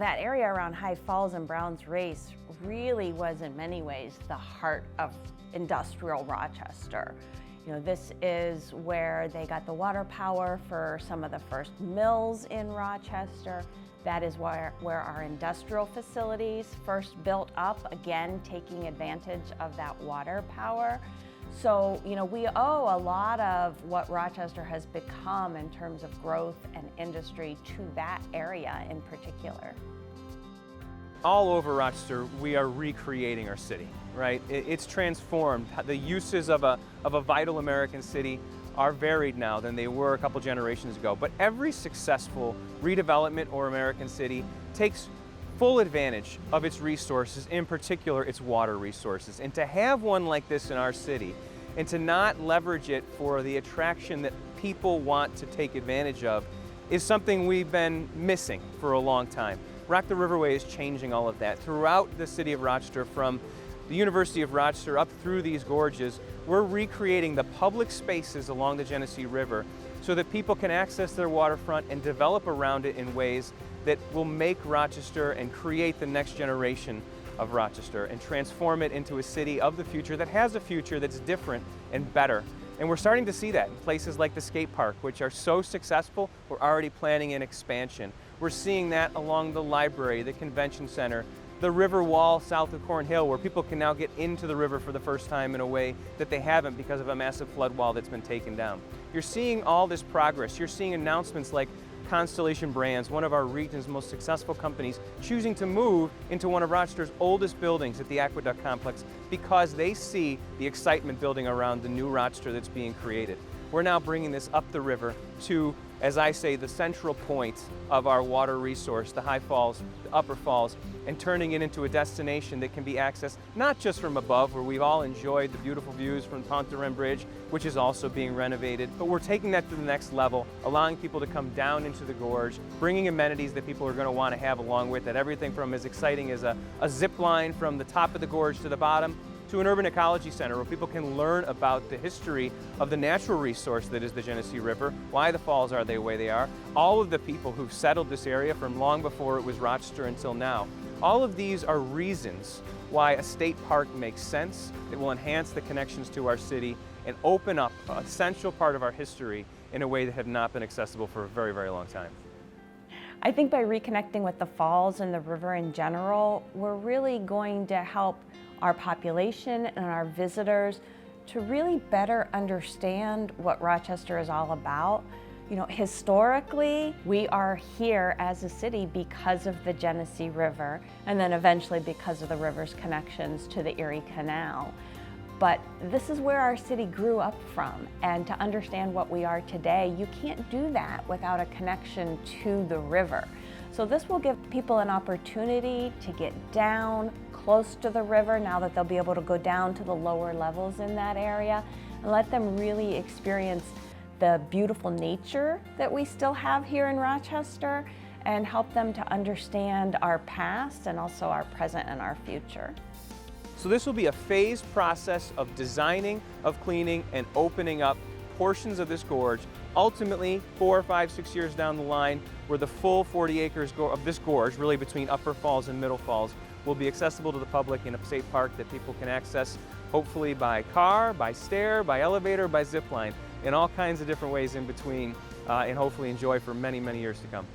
That area around High Falls and Browns Race really was in many ways the heart of industrial Rochester. You know, this is where they got the water power for some of the first mills in Rochester. That is where our industrial facilities first built up, again, taking advantage of that water power. So, you know, we owe a lot of what Rochester has become in terms of growth and industry to that area in particular. All over Rochester, we are recreating our city, right? It's transformed. The uses of a vital American city are varied now than they were a couple generations ago. But every successful redevelopment or American city takes full advantage of its resources, in particular its water resources. And to have one like this in our city and to not leverage it for the attraction that people want to take advantage of is something we've been missing for a long time. Rock the Riverway is changing all of that. Throughout the city of Rochester, from the University of Rochester up through these gorges, we're recreating the public spaces along the Genesee River so that people can access their waterfront and develop around it in ways that will make Rochester and create the next generation of Rochester and transform it into a city of the future that has a future that's different and better. And we're starting to see that in places like the skate park, which are so successful, we're already planning an expansion. We're seeing that along the library, the convention center, the river wall south of Cornhill, where people can now get into the river for the first time in a way that they haven't because of a massive flood wall that's been taken down. You're seeing all this progress. You're seeing announcements like Constellation Brands, one of our region's most successful companies, choosing to move into one of Rochester's oldest buildings at the Aqueduct Complex because they see the excitement building around the new Rochester that's being created. We're now bringing this up the river to, as I say, the central point of our water resource, the High Falls, the Upper Falls, and turning it into a destination that can be accessed not just from above, where we've all enjoyed the beautiful views from Pont de Rem Bridge, which is also being renovated, but we're taking that to the next level, allowing people to come down into the gorge, bringing amenities that people are going to want to have along with it, everything from as exciting as a zip line from the top of the gorge to the bottom, to an urban ecology center where people can learn about the history of the natural resource that is the Genesee River, why the falls are the way they are, all of the people who've settled this area from long before it was Rochester until now. All of these are reasons why a state park makes sense. It will enhance the connections to our city and open up an essential part of our history in a way that had not been accessible for a very, very long time. I think by reconnecting with the falls and the river in general, we're really going to help our population and our visitors to really better understand what Rochester is all about. You know, historically, we are here as a city because of the Genesee River, and then eventually because of the river's connections to the Erie Canal. But this is where our city grew up from, and to understand what we are today, you can't do that without a connection to the river. So this will give people an opportunity to get down close to the river now that they'll be able to go down to the lower levels in that area and let them really experience the beautiful nature that we still have here in Rochester and help them to understand our past and also our present and our future. So this will be a phased process of designing, of cleaning, and opening up portions of this gorge. Ultimately, 4, 5, 6 years down the line, where the full 40 acres of this gorge, really between Upper Falls and Middle Falls, will be accessible to the public in a state park that people can access, hopefully by car, by stair, by elevator, by zip line, in all kinds of different ways in between, and hopefully enjoy for many, many years to come.